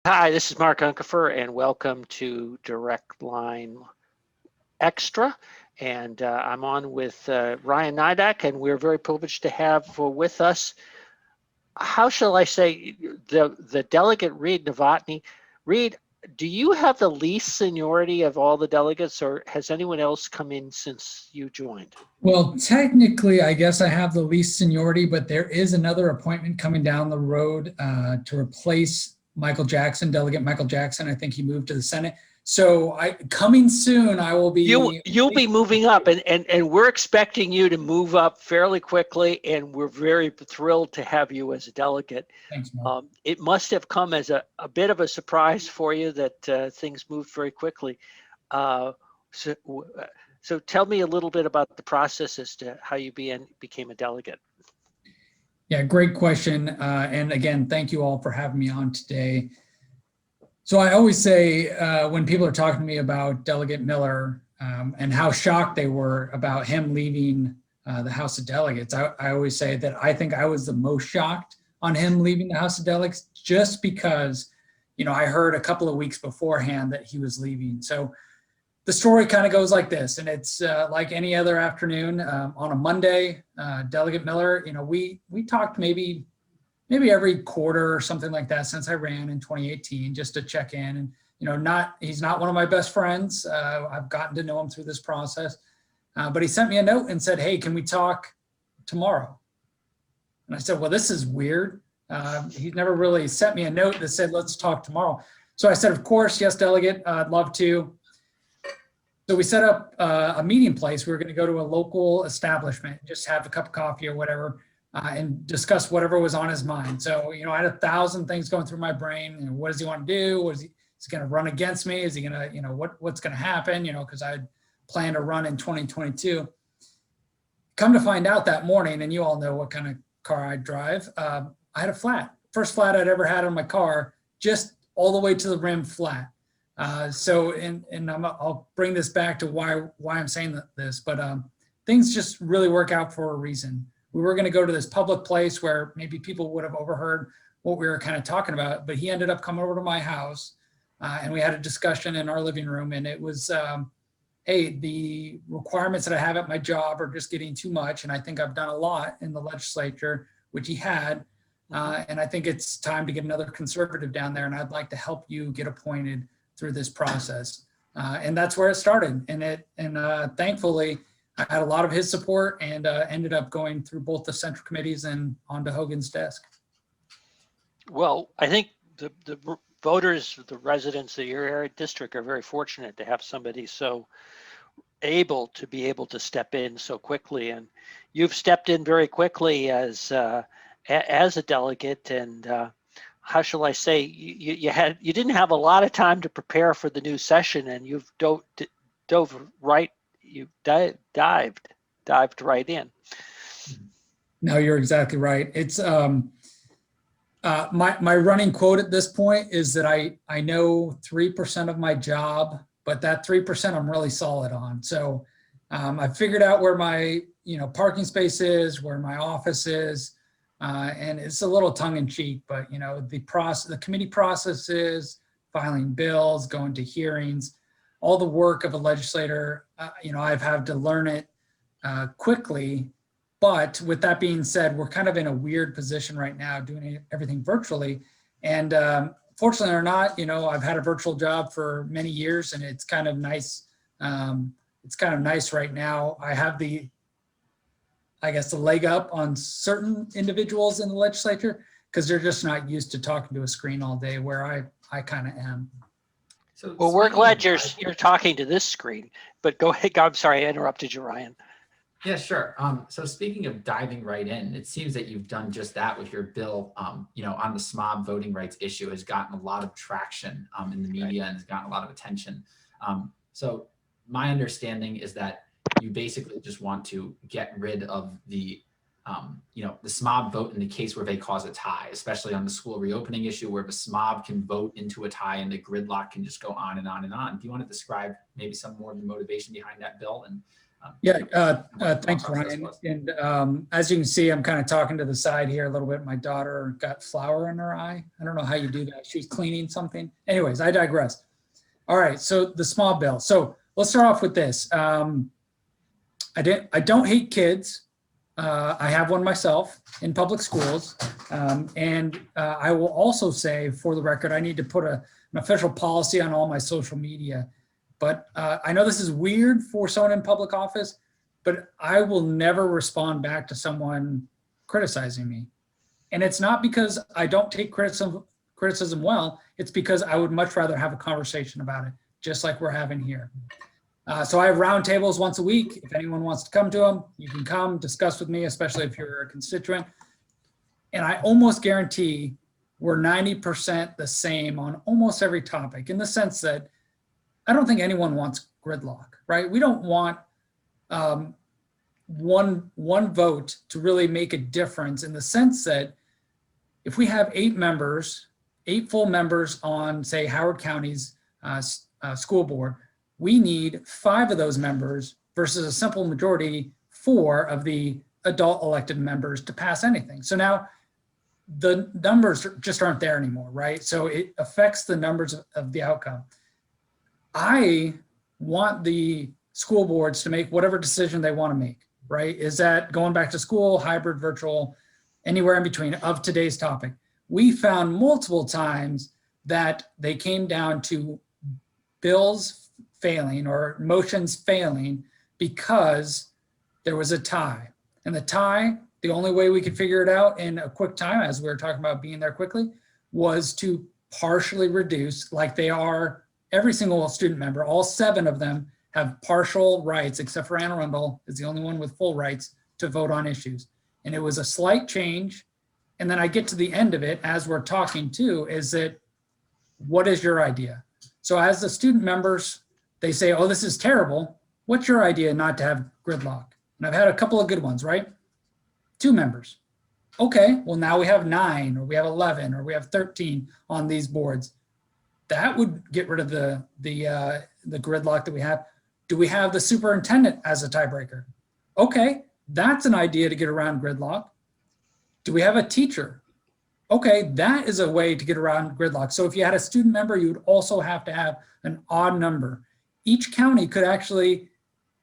Hi, this is Mark Unkefer, and welcome to Direct Line Extra. And I'm on with Ryan Nidak, and we're very privileged to have with us, how shall I say, the Delegate Reid Novotny. Reid, do you have the least seniority of all the delegates, or has anyone else come in since you joined? Well, technically, I guess I have the least seniority, but there is another appointment coming down the road to replace Michael Jackson, Delegate Michael Jackson. I think he moved to the Senate. So coming soon, I will be. You'll be moving up, and we're expecting you to move up fairly quickly, and we're very thrilled to have you as a delegate. Thanks, Mark. It must have come as a bit of a surprise for you that things moved very quickly. So tell me a little bit about the process as to how you became a delegate. Yeah, great question. And again, thank you all for having me on today. So I always say when people are talking to me about Delegate Miller and how shocked they were about him leaving the House of Delegates, I always say that I think I was the most shocked on him leaving the House of Delegates, just because, I heard a couple of weeks beforehand that he was leaving. So the story kind of goes like this, and it's like any other afternoon on a Monday. Delegate Miller, we talked maybe every quarter or something like that since I ran in 2018, just to check in. And he's not one of my best friends. I've gotten to know him through this process, but he sent me a note and said, "Hey, can we talk tomorrow?" And I said, "Well, this is weird." He's never really sent me a note that said, "Let's talk tomorrow." So I said, "Of course, yes, Delegate, I'd love to." So we set up a meeting place. We were going to go to a local establishment, just have a cup of coffee or whatever, and discuss whatever was on his mind. So, I had 1,000 things going through my brain. What does he want to do? Is he going to run against me? Is he going to, what's going to happen? Because I had planned to run in 2022. Come to find out that morning, and you all know what kind of car I drive, I had a flat. First flat I'd ever had on my car, just all the way to the rim flat. I'll bring this back to why I'm saying this, but things just really work out for a reason. We were going to go to this public place where maybe people would have overheard what we were kind of talking about, but he ended up coming over to my house and we had a discussion in our living room, and it was, hey, the requirements that I have at my job are just getting too much, and I think I've done a lot in the legislature, which he had, and I think it's time to get another conservative down there, and I'd like to help you get appointed through this process. And that's where it started. And thankfully, I had a lot of his support and ended up going through both the central committees and onto Hogan's desk. Well, I think the voters, the residents of your area district are very fortunate to have somebody so able to step in so quickly. And you've stepped in very quickly as a delegate, and how shall I say, you didn't have a lot of time to prepare for the new session, and you've dived right in. No, you're exactly right. It's my running quote at this point is that I know 3% of my job, but that 3% I'm really solid on. So I figured out where my parking space is, where my office is. And it's a little tongue in cheek, but the committee processes, filing bills, going to hearings, all the work of a legislator, I've had to learn it quickly. But with that being said, we're kind of in a weird position right now doing everything virtually. And fortunately or not, I've had a virtual job for many years, and it's kind of nice. It's kind of nice right now. I have the leg up on certain individuals in the legislature because they're just not used to talking to a screen all day, where I kind of am. So, well, we're glad you're talking to this screen, but go ahead. I'm sorry, I interrupted you, Ryan. Yeah, sure. So speaking of diving right in, it seems that you've done just that with your bill, on the SMOB voting rights issue has gotten a lot of traction in the media and has gotten a lot of attention. So my understanding is that you basically just want to get rid of the SMOB vote in the case where they cause a tie, especially on the school reopening issue, where the SMOB can vote into a tie and the gridlock can just go on and on and on. Do you want to describe maybe some more of the motivation behind that bill and Thanks, Ryan. And as you can see, I'm kind of talking to the side here a little bit. My daughter got flour in her eye. I don't know how you do that. She was cleaning something. Anyways, I digress. All right, so the small bill. So let's start off with this. I don't hate kids. I have one myself in public schools. I will also say, for the record, I need to put an official policy on all my social media. But I know this is weird for someone in public office, but I will never respond back to someone criticizing me. And it's not because I don't take criticism well, it's because I would much rather have a conversation about it, just like we're having here. So I have roundtables once a week. If anyone wants to come to them, you can come discuss with me, especially if you're a constituent. And I almost guarantee we're 90% the same on almost every topic, in the sense that I don't think anyone wants gridlock, right? We don't want one vote to really make a difference, in the sense that if we have 8 full members on, say, Howard County's school board, we need 5 of those members versus a simple majority, 4 of the adult elected members to pass anything. So now the numbers just aren't there anymore, right? So it affects the numbers of the outcome. I want the school boards to make whatever decision they want to make, right? Is that going back to school, hybrid, virtual, anywhere in between of today's topic? We found multiple times that they came down to bills failing or motions failing because there was a tie. And the tie, the only way we could figure it out in a quick time, as we were talking about being there quickly, was to partially reduce, like they are every single student member. All 7 of them have partial rights, except for Anne Arundel is the only one with full rights to vote on issues. And it was a slight change. And then I get to the end of it, as we're talking too, is that, what is your idea? So as the student members, they say, oh, this is terrible. What's your idea not to have gridlock? And I've had a couple of good ones, right? 2 members. Okay, well now we have 9, or we have 11, or we have 13 on these boards. That would get rid of the gridlock that we have. Do we have the superintendent as a tiebreaker? Okay, that's an idea to get around gridlock. Do we have a teacher? Okay, that is a way to get around gridlock. So if you had a student member, you would also have to have an odd number. Each county could actually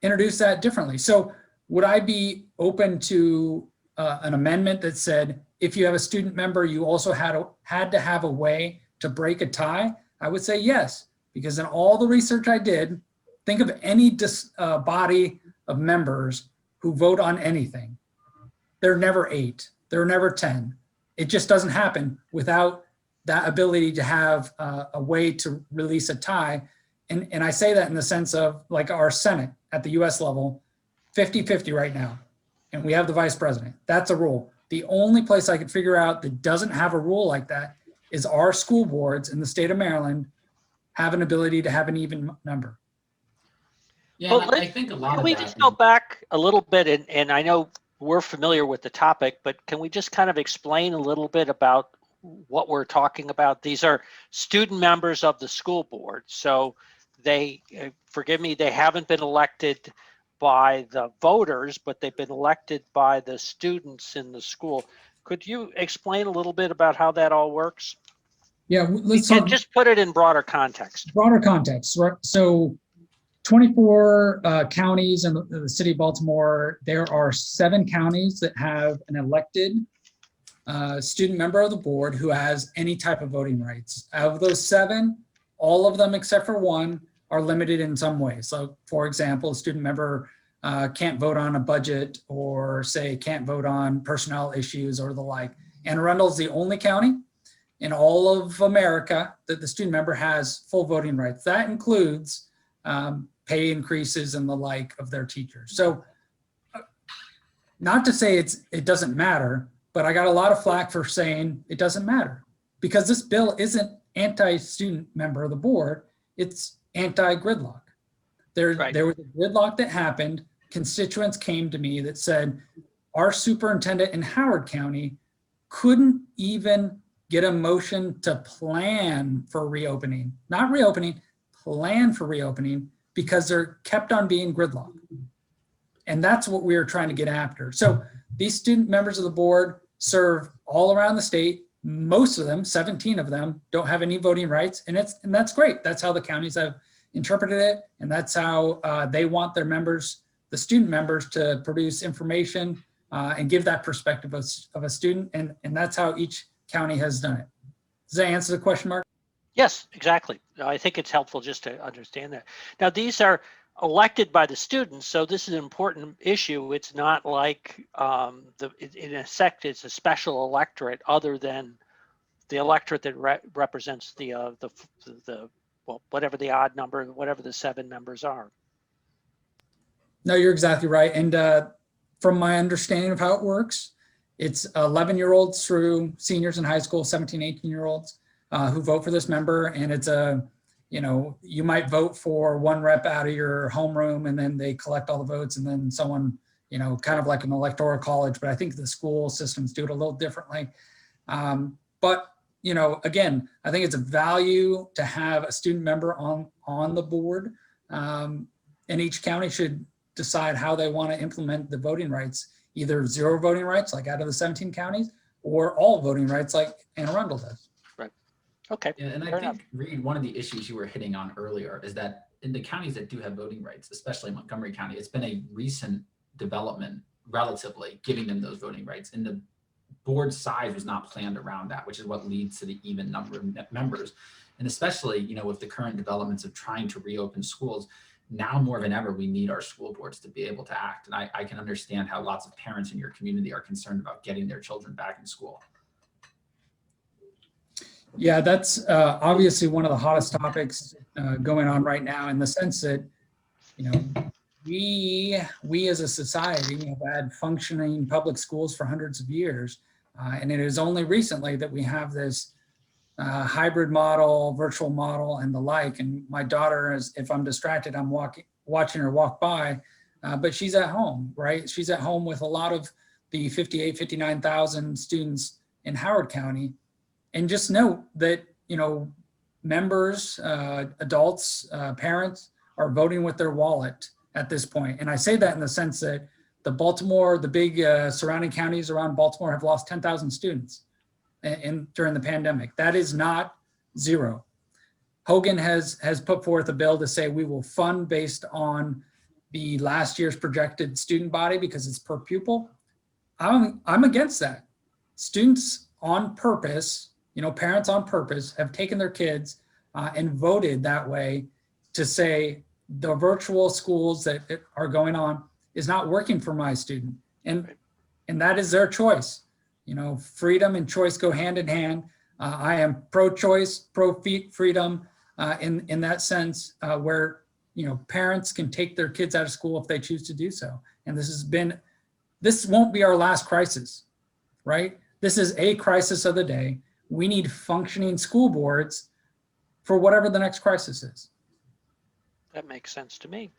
introduce that differently. So would I be open to an amendment that said, if you have a student member, you also had to have a way to break a tie? I would say yes, because in all the research I did, think of any body of members who vote on anything. They're never 8, they're never 10. It just doesn't happen without that ability to have a way to release a tie. And I say that in the sense of, like, our Senate at the US level, 50-50 right now. And we have the vice president. That's a rule. The only place I could figure out that doesn't have a rule like that is our school boards in the state of Maryland have an ability to have an even number. Yeah, Well, I think a lot can of we that. just go back a little bit, and I know we're familiar with the topic, but can we just kind of explain a little bit about what we're talking about? These are student members of the school board. So they, forgive me, they haven't been elected by the voters, but they've been elected by the students in the school. Could you explain a little bit about how that all works? Yeah, let's talk. Just put it in broader context. Broader context, right? So 24 counties in the city of Baltimore. There are 7 counties that have an elected student member of the board who has any type of voting rights. Out of those 7, all of them except for 1 are limited in some way. So for example, a student member can't vote on a budget, or say can't vote on personnel issues or the like. Anne Arundel is the only county in all of America that the student member has full voting rights. That includes pay increases and the like of their teachers. So not to say it doesn't matter, but I got a lot of flack for saying it doesn't matter, because this bill isn't anti-student member of the board, it's anti-gridlock. There was a gridlock that happened. Constituents came to me that said, our superintendent in Howard County couldn't even get a motion to plan for reopening, not reopening, plan for reopening, because there kept on being gridlock. And that's what we are trying to get after. So these student members of the board serve all around the state. Most of them, 17 of them, don't have any voting rights, and that's great. That's how the counties have interpreted it, and that's how they want their members, the student members, to produce information and give that perspective of a student, and that's how each county has done it. Does that answer the question, Mark? Yes, exactly. I think it's helpful just to understand that. Now, these are elected by the students, so this is an important issue. It's not like in effect, it's a special electorate other than the electorate that represents the well, whatever the odd number, whatever the 7 members are. No, you're exactly right. And from my understanding of how it works, it's 11-year-olds through seniors in high school, 17, 18-year-olds who vote for this member. And it's you might vote for one rep out of your homeroom, and then they collect all the votes, and then someone, kind of like an electoral college, but I think the school systems do it a little differently. But again, I think it's a value to have a student member on the board, and each county should decide how they want to implement the voting rights, either 0 voting rights, like out of the 17 counties, or all voting rights, like Anne Arundel does. Right. Okay. Yeah, and I think, Reid, one of the issues you were hitting on earlier is that in the counties that do have voting rights, especially Montgomery County, it's been a recent development, relatively, giving them those voting rights. And the board size was not planned around that, which is what leads to the even number of members. And especially, with the current developments of trying to reopen schools, now more than ever, we need our school boards to be able to act. And I can understand how lots of parents in your community are concerned about getting their children back in school. Yeah, that's obviously one of the hottest topics going on right now, in the sense that, we as a society have had functioning public schools for hundreds of years. And it is only recently that we have this hybrid model, virtual model, and the like. And my daughter, if I'm distracted, I'm watching her walk by, but she's at home, right? She's at home with a lot of the 59,000 students in Howard County. And just note that, members, adults, parents are voting with their wallet at this point. And I say that in the sense that the big surrounding counties around Baltimore have lost 10,000 students during the pandemic. That is not 0. Hogan has put forth a bill to say we will fund based on the last year's projected student body because it's per pupil. I'm against that. Students on purpose, parents on purpose have taken their kids and voted that way to say the virtual schools that are going on is not working for my student. And that is their choice. Freedom and choice go hand in hand. I am pro-choice, pro-freedom in that sense, where, parents can take their kids out of school if they choose to do so. And this won't be our last crisis, right? This is a crisis of the day. We need functioning school boards for whatever the next crisis is. That makes sense to me.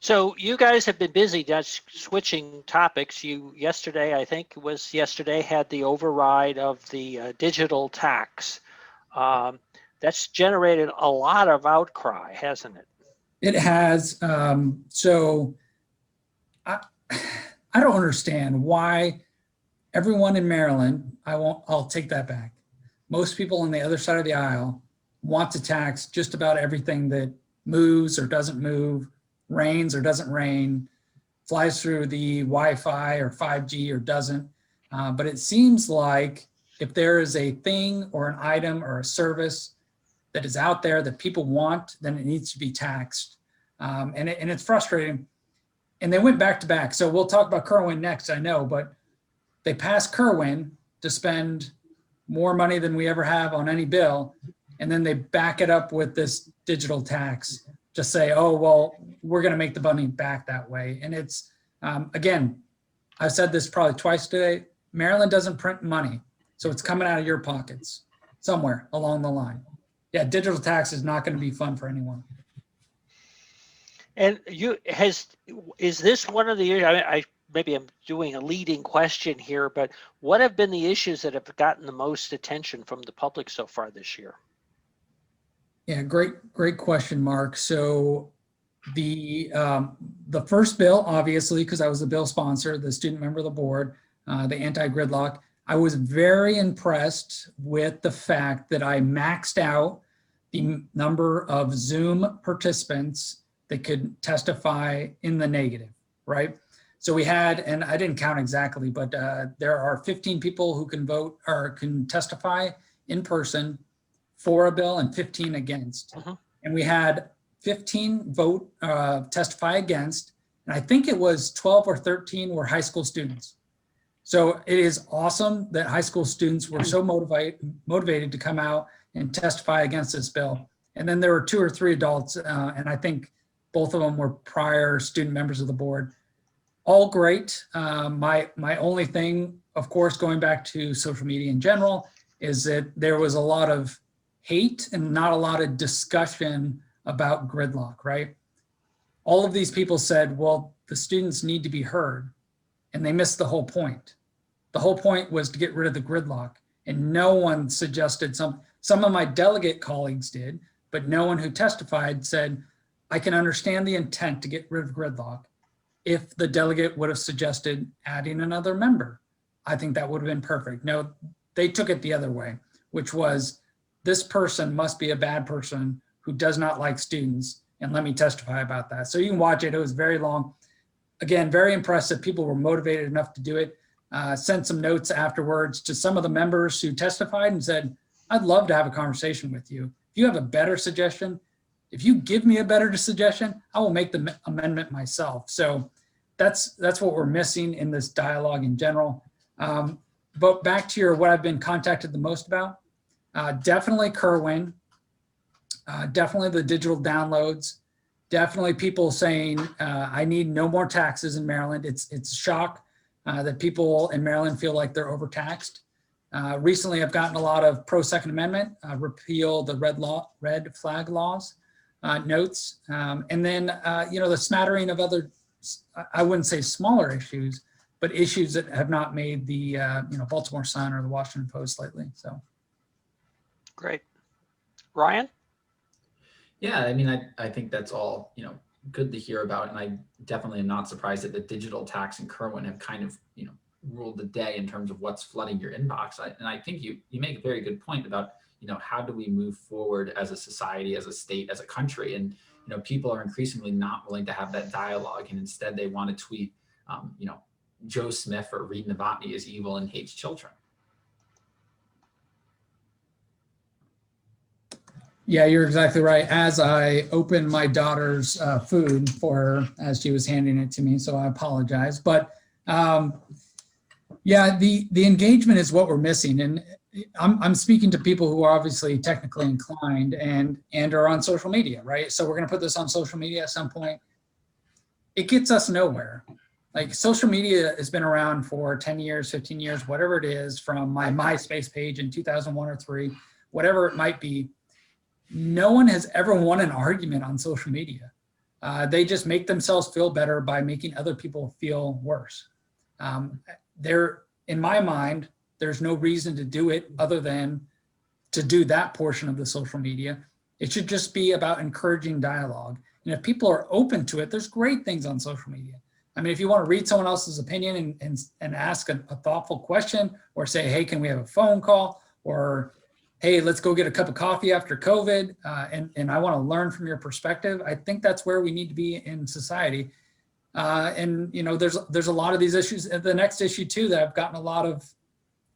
So you guys have been busy just switching topics. You yesterday had the override of the digital tax. That's generated a lot of outcry, hasn't it? It has. So I don't understand why everyone in Maryland, I'll take that back. Most people on the other side of the aisle want to tax just about everything that moves or doesn't move, rains or doesn't rain, flies through the Wi-Fi or 5G or doesn't. But it seems like if there is a thing or an item or a service that is out there that people want, then it needs to be taxed. And it's frustrating. And they went back to back. So we'll talk about Kerwin next, I know, but they passed Kerwin to spend more money than we ever have on any bill. And then they back it up with this digital tax. Just say, oh, well, we're going to make the money back that way. And it's, again, I've said this probably twice today, Maryland doesn't print money. So it's coming out of your pockets somewhere along the line. Yeah, digital tax is not going to be fun for anyone. And is this one of the, maybe I'm doing a leading question here, but what have been the issues that have gotten the most attention from the public so far this year? Yeah, great question, Mark. So The first bill, obviously, because I was the bill sponsor, the student member of the board, the anti-gridlock, I was very impressed with the fact that I maxed out the number of Zoom participants that could testify in the negative, right? So we had, and I didn't count exactly, but there are 15 people who can vote or can testify in person for a bill and 15 against. And we had 15 vote testify against, and I think it was 12 or 13 were high school students. So it is awesome that high school students were so motivated to come out and testify against this bill. And then there were 2 or 3 adults, and I think both of them were prior student members of the board. All great. My only thing, of course, going back to social media in general, is that there was a lot of hate and not a lot of discussion about gridlock, right? All of these people said, well, the students need to be heard, and they missed the whole point. The whole point was to get rid of the gridlock, and no one suggested some of my delegate colleagues did, but no one who testified said, I can understand the intent to get rid of gridlock. If the delegate would have suggested adding another member, I think that would have been perfect. No, they took it the other way, which was this person must be a bad person who does not like students, and let me testify about that. So you can watch it. It was very long. Again, very impressive. People were motivated enough to do it. Sent some notes afterwards to some of the members who testified and said, I'd love to have a conversation with you. If you have a better suggestion, if you give me a better suggestion, I will make the amendment myself. So that's what we're missing in this dialogue in general. But back to what I've been contacted the most about, definitely Kerwin, definitely the digital downloads, definitely people saying, I need no more taxes in Maryland. It's a shock that people in Maryland feel like they're overtaxed. Recently, I've gotten a lot of pro-Second Amendment, repeal the red flag laws notes. And then, the smattering of other, I wouldn't say smaller issues, but issues that have not made the Baltimore Sun or the Washington Post lately. So, great, Ryan. Yeah, I mean, I think that's all good to hear about, and I definitely am not surprised that the digital tax and Kerwin have kind of ruled the day in terms of what's flooding your inbox. And I think you make a very good point about how do we move forward as a society, as a state, as a country, and people are increasingly not willing to have that dialogue, and instead they want to tweet Joe Smith or Reid Novotny is evil and hates children. Yeah, you're exactly right. As I opened my daughter's food for her as she was handing it to me, so I apologize. But yeah, the engagement is what we're missing, and I'm speaking to people who are obviously technically inclined and are on social media, right? So we're going to put this on social media at some point. It gets us nowhere. Like, social media has been around for 10 years, 15 years, whatever it is, from my MySpace page in 2001 or 3, whatever it might be. No one has ever won an argument on social media. They just make themselves feel better by making other people feel worse. In my mind, there's no reason to do it other than to do that portion of the social media. It should just be about encouraging dialogue. And if people are open to it, there's great things on social media. I mean, if you want to read someone else's opinion and ask a thoughtful question, or say, hey, can we have a phone call? Or, hey, let's go get a cup of coffee after COVID, and I want to learn from your perspective. I think that's where we need to be in society. And there's a lot of these issues. The next issue too that I've gotten a lot of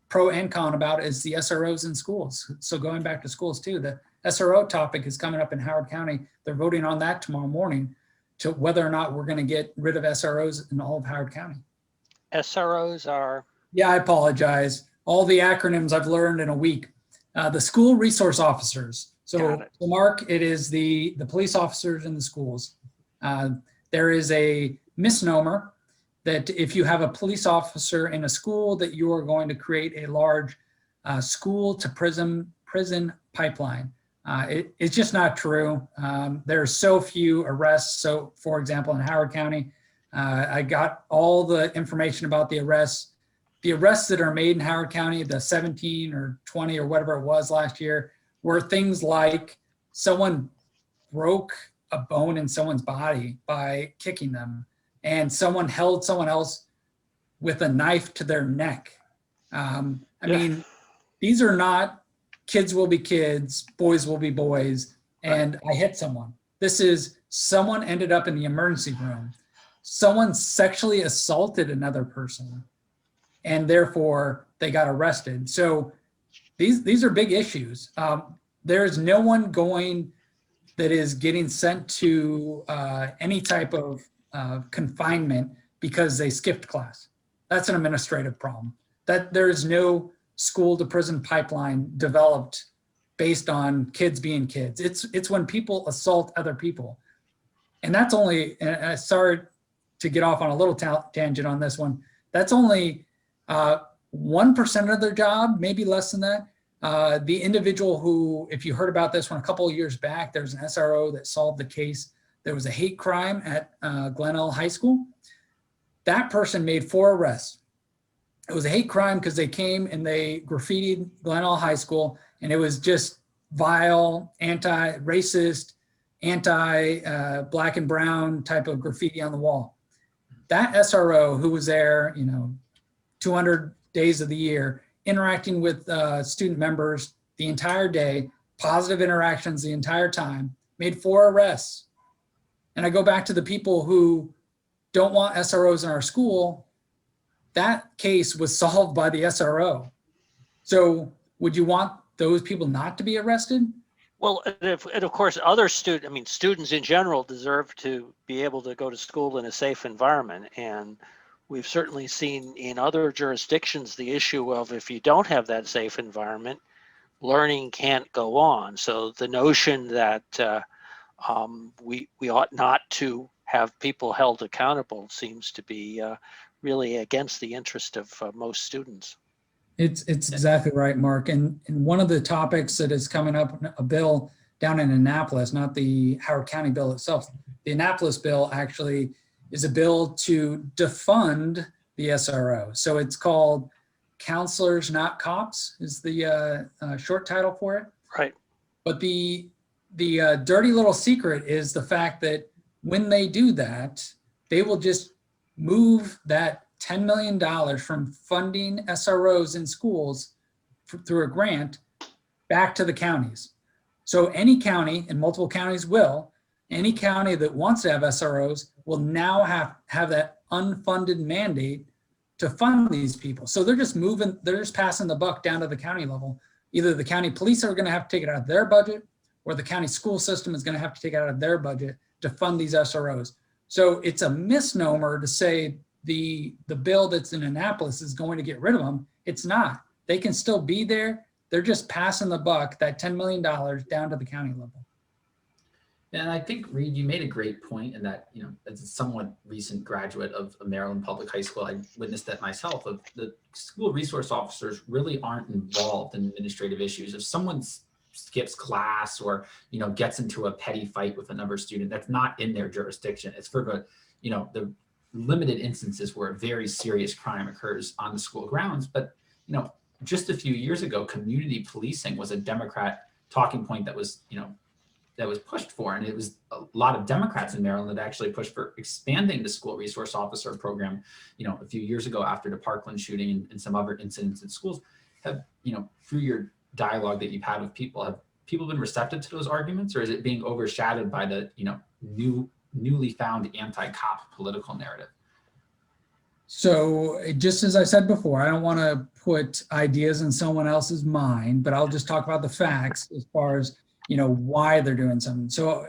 pro and con about is the SROs in schools. So going back to schools too, the SRO topic is coming up in Howard County. They're voting on that tomorrow morning to whether or not we're going to get rid of SROs in all of Howard County. SROs are? Yeah, I apologize. All the acronyms I've learned in a week. The school resource officers. So Mark, it is the police officers in the schools. There is a misnomer that if you have a police officer in a school, that you are going to create a large school to prison pipeline. It's just not true. There are so few arrests. So for example, in Howard County, I got all the information about the arrests. The arrests that are made in Howard County, the 17 or 20 or whatever it was last year, were things like someone broke a bone in someone's body by kicking them, and someone held someone else with a knife to their neck. I mean, these are not kids will be kids, boys will be boys, and I hit someone. This is someone ended up in the emergency room. Someone sexually assaulted another person, and therefore they got arrested. So these are big issues. There's no one that is getting sent to any type of confinement because they skipped class. That's an administrative problem. That there is no school to prison pipeline developed based on kids being kids. It's when people assault other people. And that's only, and sorry to get off on a little tangent on this one, that's only 1% of their job, maybe less than that. The individual who, if you heard about this one a couple of years back, there's an SRO that solved the case. There was a hate crime at Glenelg High School. That person made 4 arrests. It was a hate crime because they came and they graffitied Glenelg High School, and it was just vile, anti-racist, anti-black and brown type of graffiti on the wall. That SRO who was there, 200 days of the year, interacting with student members the entire day, positive interactions the entire time, made 4 arrests. And I go back to the people who don't want SROs in our school. That case was solved by the SRO. So would you want those people not to be arrested? Well, and of course, students in general deserve to be able to go to school in a safe environment. And we've certainly seen in other jurisdictions the issue of if you don't have that safe environment, learning can't go on. So the notion that we ought not to have people held accountable seems to be really against the interest of most students. It's exactly right, Mark. And one of the topics that is coming up, a bill down in Annapolis, not the Howard County bill itself. The Annapolis bill actually is a bill to defund the SRO. So it's called Counselors Not Cops is the short title for it. Right. But the dirty little secret is the fact that when they do that, they will just move that $10 million from funding SROs in schools through a grant back to the counties. So any county, and multiple counties will, any county that wants to have SROs will now have that unfunded mandate to fund these people. So they're just passing the buck down to the county level. Either the county police are going to have to take it out of their budget, or the county school system is going to have to take it out of their budget to fund these SROs. So it's a misnomer to say the bill that's in Annapolis is going to get rid of them. It's not. They can still be there. They're just passing the buck, that $10 million down to the county level. And I think, Reid, you made a great point in that, as a somewhat recent graduate of a Maryland public high school, I witnessed that myself. Of the school resource officers really aren't involved in administrative issues. If someone skips class or, gets into a petty fight with another student, that's not in their jurisdiction. It's for the limited instances where a very serious crime occurs on the school grounds. But, just a few years ago, community policing was a Democrat talking point that was, that was pushed for. And it was a lot of Democrats in Maryland that actually pushed for expanding the school resource officer program, a few years ago after the Parkland shooting and some other incidents in schools. Have, through your dialogue that you've had with people, have people been receptive to those arguments, or is it being overshadowed by the, newly found anti-cop political narrative? So just as I said before, I don't want to put ideas in someone else's mind, but I'll just talk about the facts as far as, why they're doing something. So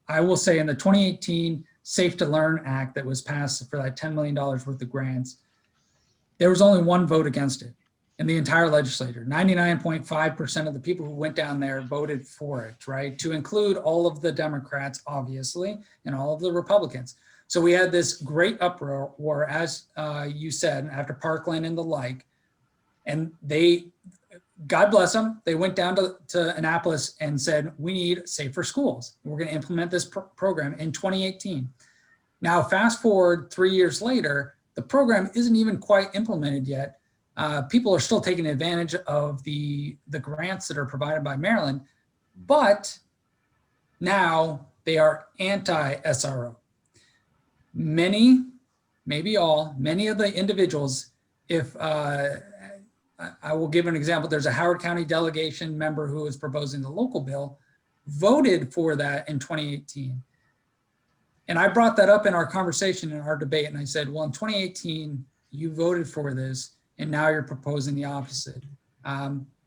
I will say in the 2018 Safe to Learn Act that was passed for that $10 million worth of grants, there was only 1 vote against it in the entire legislature. 99.5% of the people who went down there voted for it, right? To include all of the Democrats, obviously, and all of the Republicans. So we had this great uproar, as you said, after Parkland and the like, and they, God bless them, they went down to Annapolis and said, we need safer schools. We're going to implement this program in 2018. Now, fast forward 3 years later, the program isn't even quite implemented yet. People are still taking advantage of the grants that are provided by Maryland, but now They are anti-SRO. Many, maybe all, many of the individuals, if I will give an example, there's a Howard County delegation member who is proposing the local bill, voted for that in 2018. And I brought that up in our conversation, in our debate, and I said, well, in 2018, you voted for this, and now you're proposing the opposite.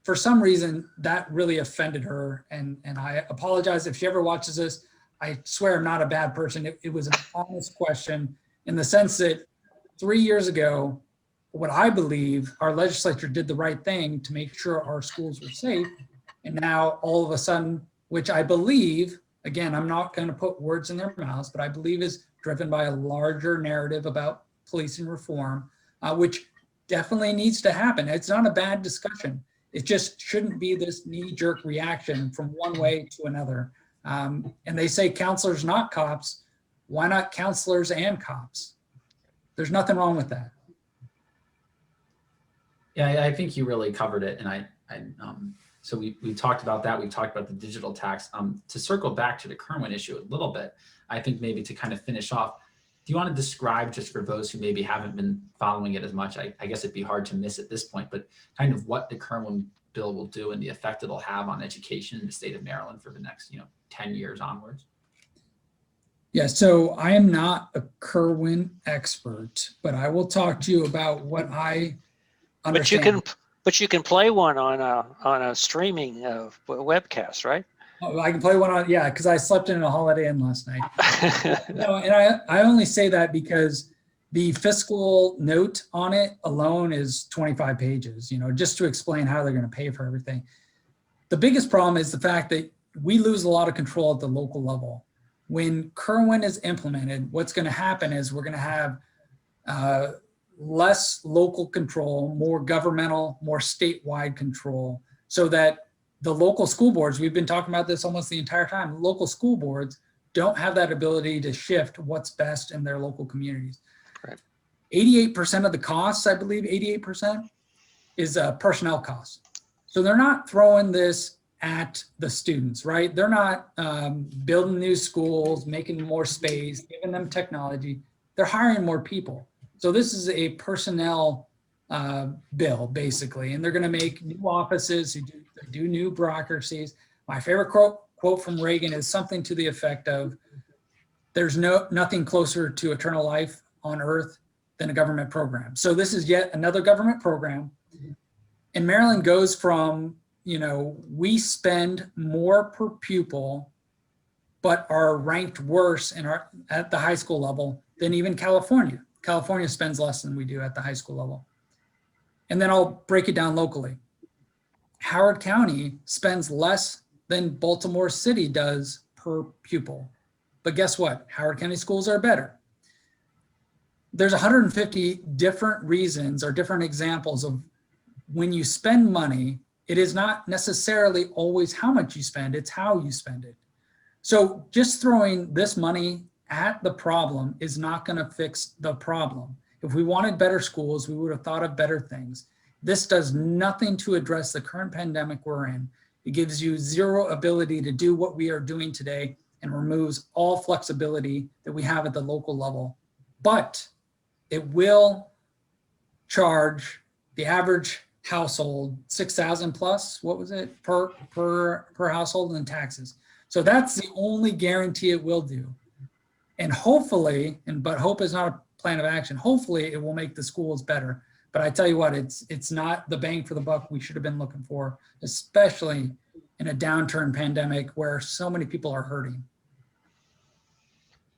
For some reason, that really offended her, and I apologize if she ever watches this. I swear I'm not a bad person. It was an honest question in the sense that 3 years ago, what I believe, our legislature did the right thing to make sure our schools were safe. And now all of a sudden, which I believe, again, I'm not going to put words in their mouths, but I believe is driven by a larger narrative about policing reform, which definitely needs to happen. It's not a bad discussion. It just shouldn't be this knee-jerk reaction from one way to another. And they say counselors, not cops. Why not counselors and cops? There's nothing wrong with that. Yeah, I think you really covered it. And so we talked about that. We talked about the digital tax. To circle back to the Kerwin issue a little bit, I think maybe to kind of finish off, do you want to describe, just for those who maybe haven't been following it as much, I guess it'd be hard to miss at this point, but kind of what the Kerwin bill will do and the effect it'll have on education in the state of Maryland for the next 10 years onwards? Yeah, so I am not a Kerwin expert, but I will talk to you about what I understand. But you can play one on a streaming webcast, right? Oh, I can play one on, yeah, because I slept in a Holiday Inn last night. No, and I only say that because the fiscal note on it alone is 25 pages, just to explain how they're going to pay for everything. The biggest problem is the fact that we lose a lot of control at the local level. When Kerwin is implemented, what's going to happen is we're going to have less local control, more governmental, more statewide control, so that the local school boards, we've been talking about this almost the entire time, local school boards don't have that ability to shift what's best in their local communities. Right. 88% of the costs, I believe 88%, is personnel costs. So they're not throwing this at the students, right? They're not building new schools, making more space, giving them technology. They're hiring more people. So this is a personnel bill, basically, and they're going to make new offices, they do new bureaucracies. My favorite quote from Reagan is something to the effect of, there's nothing closer to eternal life on earth than a government program. So this is yet another government program. And Maryland goes from, we spend more per pupil, but are ranked worse at the high school level than even California. California spends less than we do at the high school level. And then I'll break it down locally. Howard County spends less than Baltimore City does per pupil. But guess what? Howard County schools are better. There's 150 different reasons or different examples of when you spend money, it is not necessarily always how much you spend, it's how you spend it. So just throwing this money at the problem is not going to fix the problem. If we wanted better schools, we would have thought of better things. This does nothing to address the current pandemic we're in. It gives you zero ability to do what we are doing today and removes all flexibility that we have at the local level. But it will charge the average household $6,000 plus, what was it, per household in taxes. So that's the only guarantee it will do. And hopefully, but hope is not a plan of action, hopefully it will make the schools better. But I tell you what, it's not the bang for the buck we should have been looking for, especially in a downturn pandemic where so many people are hurting.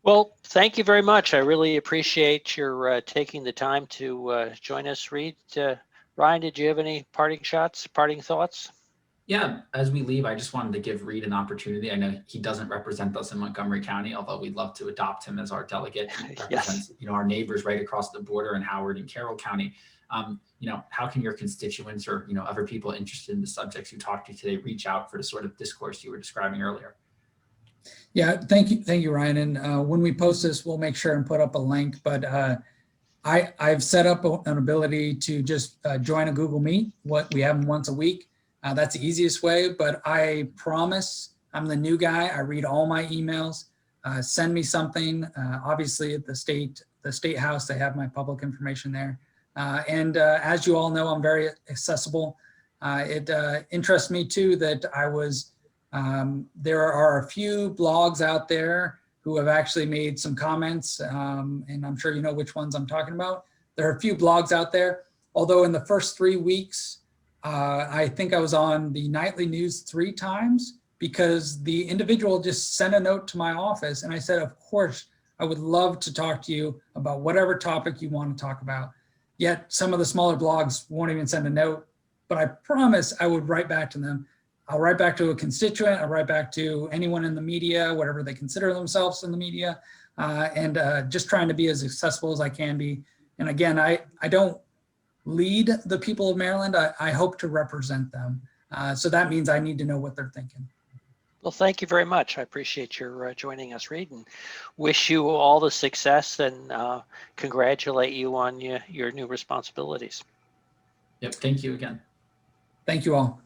Well, thank you very much. I really appreciate your taking the time to join us, Reid. Ryan, did you have any parting thoughts? Yeah, as we leave, I just wanted to give Reid an opportunity. I know he doesn't represent us in Montgomery County, although we'd love to adopt him as our delegate. He represents, Yes. Our neighbors right across the border in Howard and Carroll County. How can your constituents or, other people interested in the subjects you talked to today reach out for the sort of discourse you were describing earlier? Yeah, thank you, Ryan. And when we post this, we'll make sure and put up a link. But I've set up an ability to just join a Google Meet. We have them once a week. That's the easiest way. But I promise I'm the new guy. I read all my emails. Send me something. Obviously, at the state house, they have my public information there. And as you all know, I'm very accessible. It interests me too that there are a few blogs out there who have actually made some comments, and I'm sure you know which ones I'm talking about. There are a few blogs out there, although in the first 3 weeks, I think I was on the nightly news 3 times because the individual just sent a note to my office and I said, of course, I would love to talk to you about whatever topic you want to talk about. Yet some of the smaller blogs won't even send a note, but I promise I would write back to them. I'll write back to a constituent, I'll write back to anyone in the media, whatever they consider themselves in the media, and just trying to be as accessible as I can be. And again, I don't lead the people of Maryland, I hope to represent them. So that means I need to know what they're thinking. Well, thank you very much. I appreciate your joining us, Reid, and wish you all the success and congratulate you on your new responsibilities. Yep, thank you again. Thank you all.